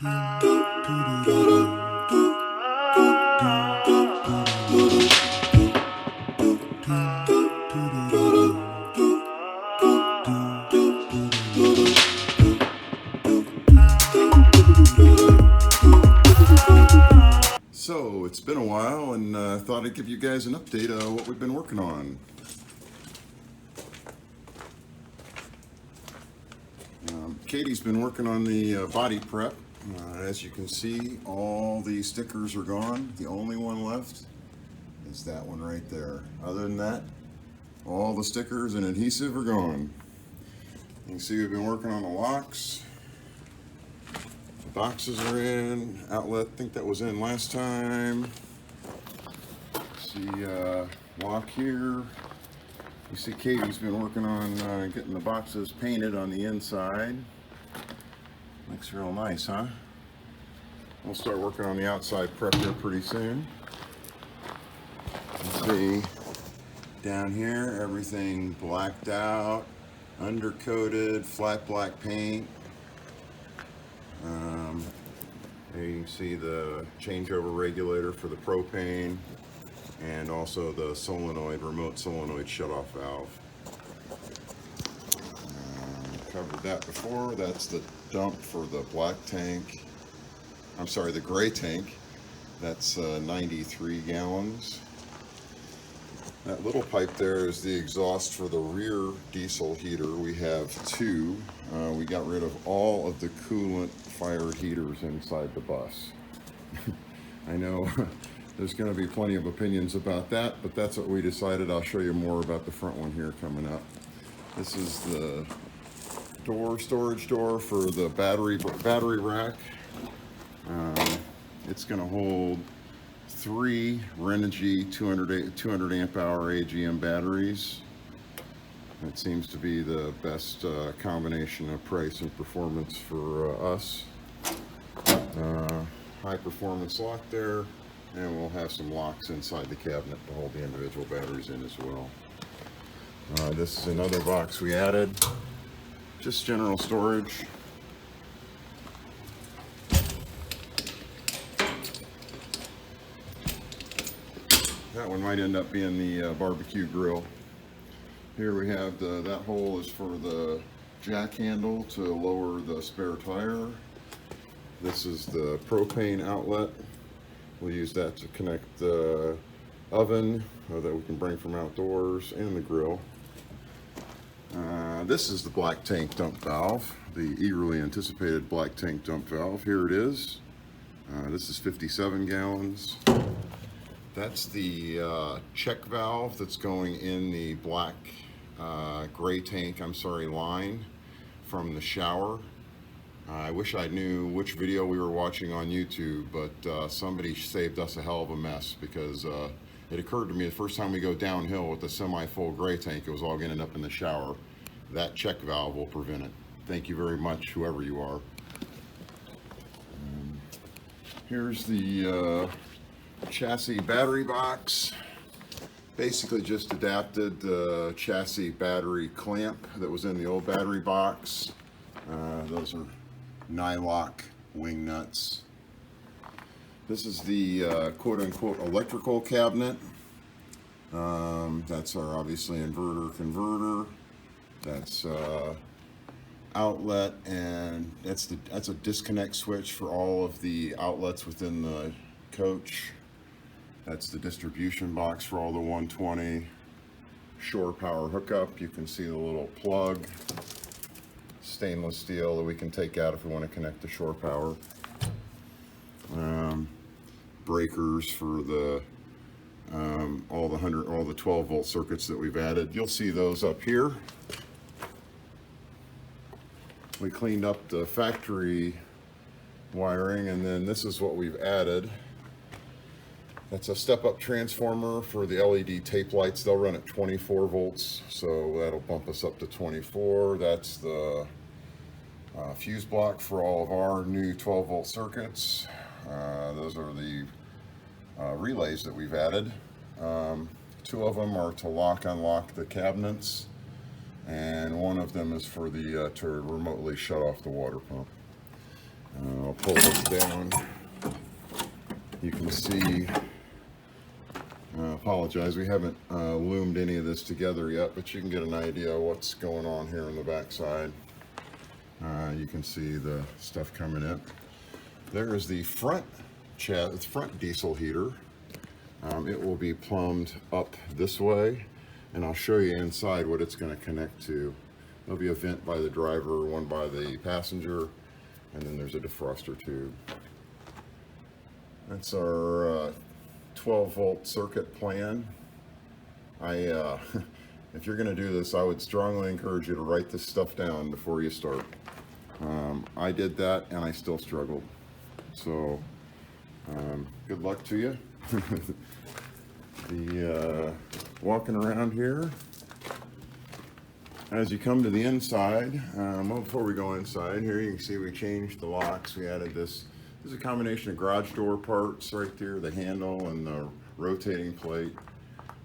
So it's been a while, and I thought I'd give you guys an update on what we've been working on. Katie's been working on the body prep. As you can see, all the stickers are gone. The only one left is that one right there. Other than that, all the stickers and adhesive are gone. You can see we've been working on the locks. The boxes are in. Outlet, I think that was in last time. See lock here. You see Katie's been working on getting the boxes painted on the inside. Looks real nice, huh? We'll start working on the outside prep here pretty soon. Let's see, down here, everything blacked out, undercoated, flat black paint. There you can see the changeover regulator for the propane, and also the solenoid, remote solenoid shutoff valve. Covered that before. That's the dump for the black tank. I'm sorry, the gray tank. That's 93 gallons. That little pipe there is the exhaust for the rear diesel heater. We have two. We got rid of all of the coolant fired heaters inside the bus. I know there's going to be plenty of opinions about that, but that's what we decided. I'll show you more about the front one here coming up. This is the storage door for the battery rack. It's going to hold 3 Renogy 200 amp hour AGM batteries. That seems to be the best combination of price and performance for us. High performance lock there, and we'll have some locks inside the cabinet to hold the individual batteries in as well. This is another box we added, just general storage. That one might end up being the barbecue grill. Here we have that hole is for the jack handle to lower the spare tire. This is the propane outlet. We'll use that to connect the oven that we can bring from outdoors and the grill. This is the black tank dump valve, the eagerly anticipated black tank dump valve. Here it is. This is 57 gallons. That's the check valve that's going in the black gray tank, line from the shower. I wish I knew which video we were watching on YouTube, but somebody saved us a hell of a mess, because it occurred to me the first time we go downhill with the semi-full gray tank, it was all going to end up in the shower. That check valve will prevent it. Thank you very much, whoever you are. Here's the chassis battery box. Basically just adapted the chassis battery clamp that was in the old battery box. Those are nylock wing nuts. This is the quote-unquote electrical cabinet. That's our obviously inverter converter. That's outlet, and that's a disconnect switch for all of the outlets within the coach. That's the distribution box for all the 120 shore power hookup. You can see the little plug, stainless steel that we can take out if we want to connect to shore power. Breakers for the all the 12 volt circuits that we've added. You'll see those up here. We cleaned up the factory wiring, and then this is what we've added. That's a step-up transformer for the LED tape lights. They'll run at 24 volts, so that'll bump us up to 24. That's the fuse block for all of our new 12 volt circuits. Those are the relays that we've added. 2 of them are to unlock the cabinets, and one of them is for the to remotely shut off the water pump. I'll pull this down. You can see, apologize, we haven't loomed any of this together yet, but you can get an idea of what's going on here on the back side. You can see the stuff coming in. There is the front diesel heater. It will be plumbed up this way, and I'll show you inside what it's going to connect to. There'll be a vent by the driver, one by the passenger, and then there's a defroster tube. That's our 12-volt circuit plan. If you're going to do this, I would strongly encourage you to write this stuff down before you start. I did that and I still struggled. So good luck to you. Walking around here, as you come to the inside, well, before we go inside here, you can see we changed the locks. We added this. This is a combination of garage door parts right there, the handle and the rotating plate.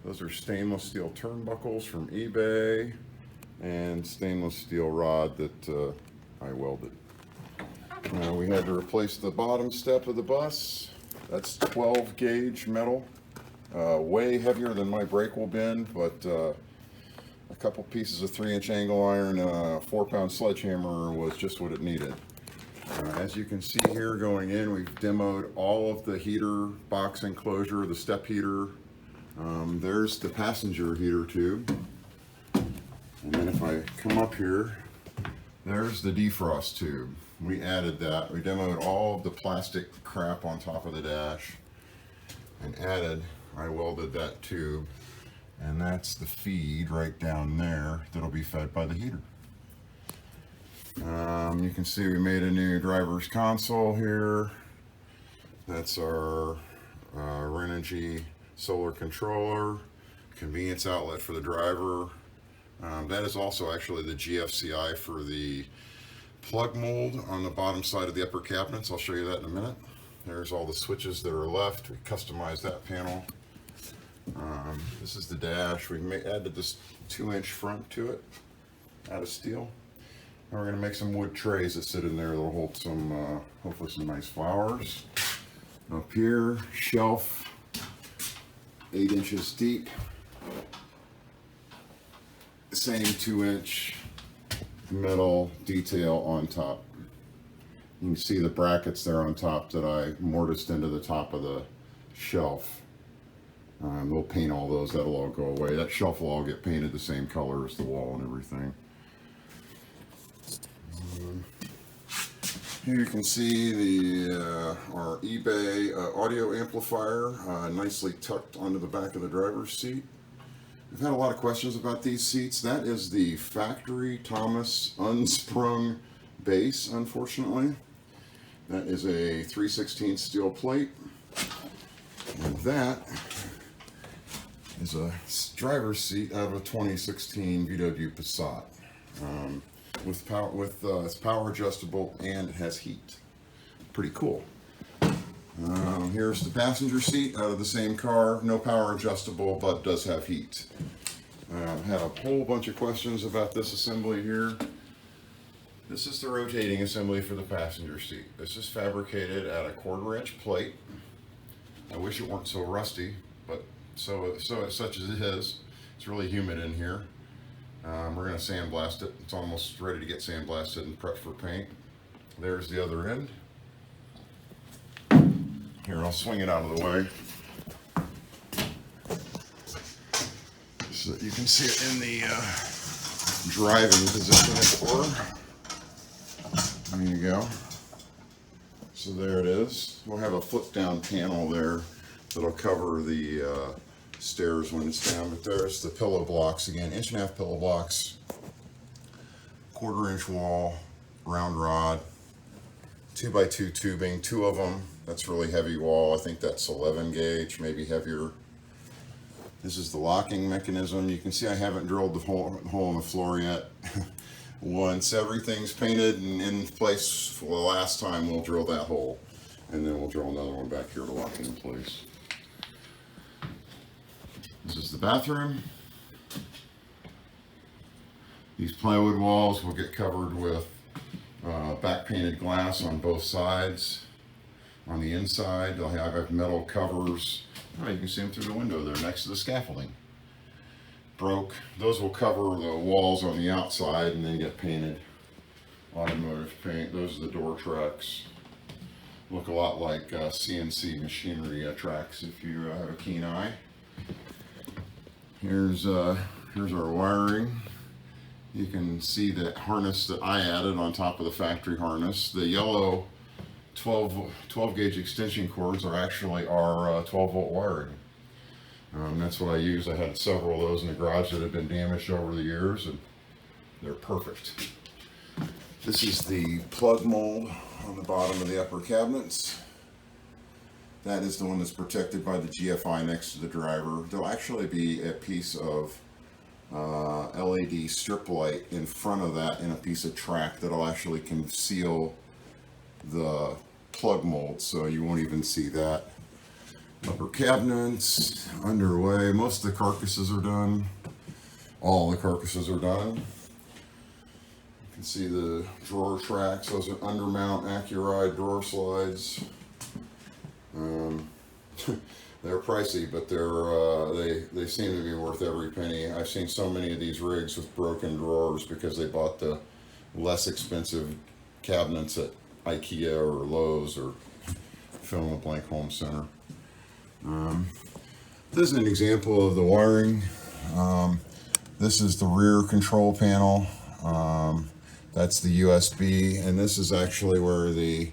Those are stainless steel turnbuckles from eBay and stainless steel rod that I welded. We had to replace the bottom step of the bus. That's 12 gauge metal, way heavier than my brake will bend, but a couple pieces of 3-inch angle iron and a 4-pound sledgehammer was just what it needed. As you can see here going in, we've demoed all of the heater box enclosure, the step heater. There's the passenger heater tube. And then if I come up here, there's the defrost tube. We added that. We demoed all of the plastic crap on top of the dash and I welded that tube. And that's the feed right down there that'll be fed by the heater. You can see we made a new driver's console here. That's our Renogy solar controller, convenience outlet for the driver. That is also actually the GFCI for the plug mold on the bottom side of the upper cabinets. I'll show you that in a minute. There's all the switches that are left. We customized that panel. This is the dash. We added this 2-inch front to it out of steel. And we're going to make some wood trays that sit in there that'll hold some, hopefully some nice flowers. Up here, shelf, 8 inches deep. Same 2-inch metal detail on top. You can see the brackets there on top that I mortised into the top of the shelf. We'll paint all those, that'll all go away. That shelf will all get painted the same color as the wall and everything. Here you can see our eBay audio amplifier nicely tucked onto the back of the driver's seat. We've had a lot of questions about these seats. That is the factory Thomas unsprung base, unfortunately. That is a 3/16 steel plate. And that is a driver's seat out of a 2016 VW Passat. It's power adjustable and it has heat. Pretty cool. Here's the passenger seat out of the same car. No power adjustable, but does have heat. Had a whole bunch of questions about this assembly here. This is the rotating assembly for the passenger seat. This is fabricated at a 1/4-inch plate. I wish it weren't so rusty, but so such as it is. It's really humid in here. We're going to sandblast it. It's almost ready to get sandblasted and prepped for paint. There's the other end. Here, I'll swing it out of the way so that you can see it in the driving position at the door. There you go. So there it is. We'll have a flip down panel there that'll cover the stairs when it's down, but there's the pillow blocks again, 1.5-inch pillow blocks, 1/4-inch wall, round rod, 2x2 tubing, 2 of them. That's really heavy wall. I think that's 11 gauge, maybe heavier. This is the locking mechanism. You can see I haven't drilled the hole in the floor yet. Once everything's painted and in place for the last time, we'll drill that hole, and then we'll drill another one back here to lock it in place. This is the bathroom. These plywood walls will get covered with back painted glass on both sides. On the inside, they'll have metal covers. Oh, you can see them through the window there next to the scaffolding. Broke. Those will cover the walls on the outside and then get painted. Automotive paint. Those are the door tracks. Look a lot like CNC machinery tracks if you have a keen eye. Here's our wiring. You can see the harness that I added on top of the factory harness. The yellow 12 gauge extension cords are actually our 12 volt wiring. That's what I use. I had several of those in the garage that had been damaged over the years, and they're perfect. This is the plug mold on the bottom of the upper cabinets. That is the one that's protected by the GFI next to the driver. There'll actually be a piece of LED strip light in front of that and a piece of track that'll actually conceal the plug mold, so you won't even see that. Upper cabinets underway. Most of the carcasses are done. All the carcasses are done. You can see the drawer tracks. Those are undermount Accuride drawer slides. They're pricey, but they seem to be worth every penny. I've seen so many of these rigs with broken drawers because they bought the less expensive cabinets at IKEA or Lowe's or fill in the blank home center. This is an example of the wiring. This is the rear control panel. That's the USB, and this is actually where the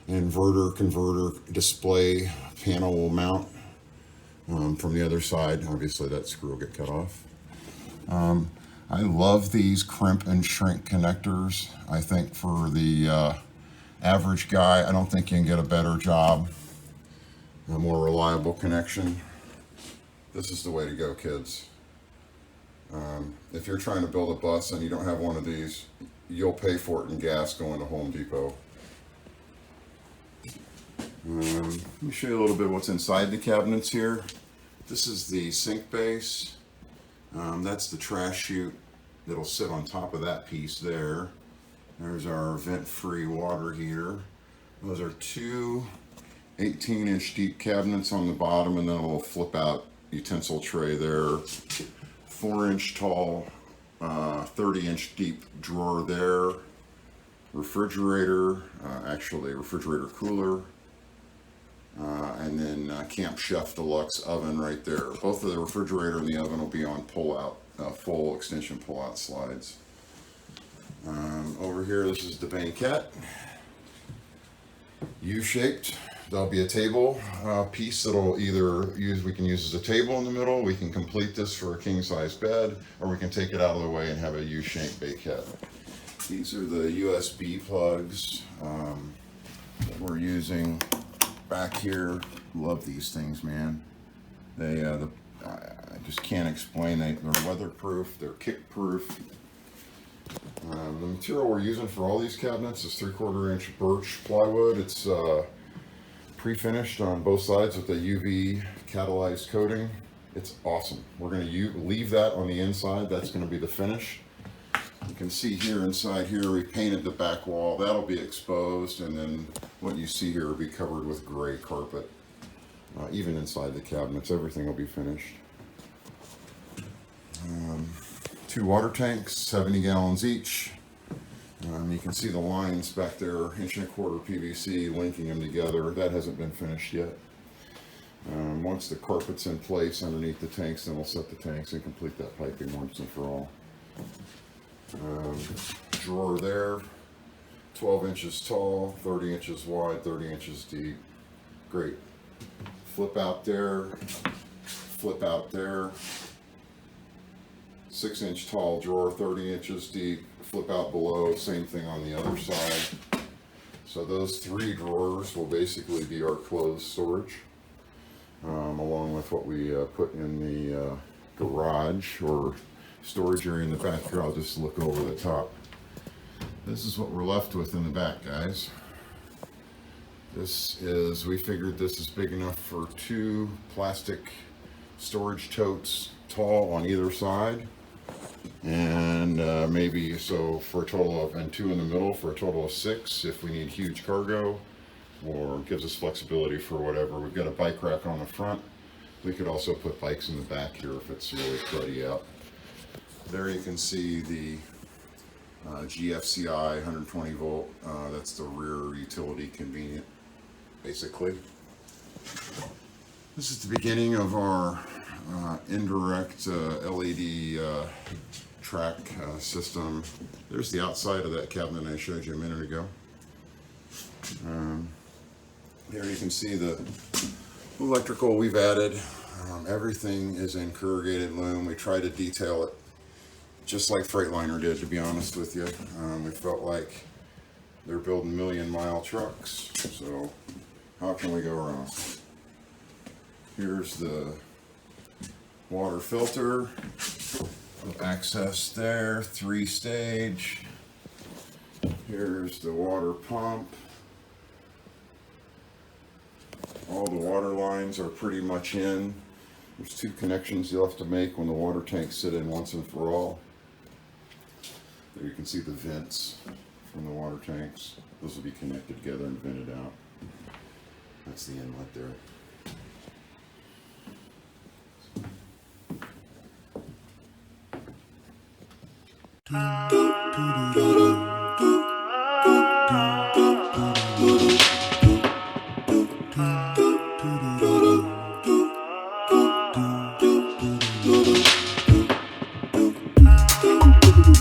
inverter converter display panel will mount. From the other side, obviously that screw will get cut off. I love these crimp and shrink connectors. I think for the average guy, I don't think you can get a better job, a more reliable connection. This is the way to go, kids. If you're trying to build a bus and you don't have one of these, you'll pay for it in gas going to Home Depot. Let me show you a little bit of what's inside the cabinets here. This is the sink base. That's the trash chute that'll sit on top of that piece there. There's our vent-free water heater. Those are two 18-inch deep cabinets on the bottom, and then a little flip-out utensil tray there. 4-inch tall, 30-inch deep drawer there. Refrigerator, actually refrigerator cooler. And then Camp Chef Deluxe oven right there. Both of the refrigerator and the oven will be on pull-out, full extension pull-out slides. Over here, this is the banquette. U-shaped. There'll be a table piece that'll either we can use as a table in the middle, we can complete this for a king-size bed, or we can take it out of the way and have a U-shaped banquette. These are the USB plugs that we're using back here. Love these things, man. They I just can't explain. They're weatherproof, they're kick-proof. The material we're using for all these cabinets is 3/4 inch birch plywood. It's pre-finished on both sides with a UV catalyzed coating. It's awesome. We're going to leave that on the inside. That's going to be the finish. You can see here inside here we painted the back wall. That'll be exposed, and then what you see here will be covered with gray carpet. Even inside the cabinets, everything will be finished. 2 water tanks, 70 gallons each. You can see the lines back there, 1.25 PVC linking them together. That hasn't been finished yet. Once the carpet's in place underneath the tanks, then we'll set the tanks and complete that piping once and for all. Drawer there, 12 inches tall, 30 inches wide, 30 inches deep. Great. Flip out there, flip out there. 6-inch tall drawer, 30 inches deep, flip out below, same thing on the other side. So those 3 drawers will basically be our clothes storage, along with what we put in the garage or storage area in the back. Here, I'll just look over the top. This is what we're left with in the back, guys. We figured this is big enough for 2 plastic storage totes, tall on either side. and maybe so for a total of, and 2 in the middle for a total of 6 if we need huge cargo, or gives us flexibility for whatever. We've got a bike rack on the front. We could also put bikes in the back here if it's really cruddy out. There you can see the GFCI 120 volt. That's the rear utility convenient, basically. This is the beginning of our indirect LED track system. There's the outside of that cabinet I showed you a minute ago. Here you can see the electrical we've added. Everything is in corrugated loom. We try to detail it just like Freightliner did, to be honest with you. We felt like they're building million-mile trucks, so how can we go wrong? Here's the water filter, access there, 3-stage. Here's the water pump. All the water lines are pretty much in. There's 2 connections you'll have to make when the water tanks sit in once and for all. There you can see the vents from the water tanks. Those will be connected together and vented out. That's the inlet there. Do, do, do, do.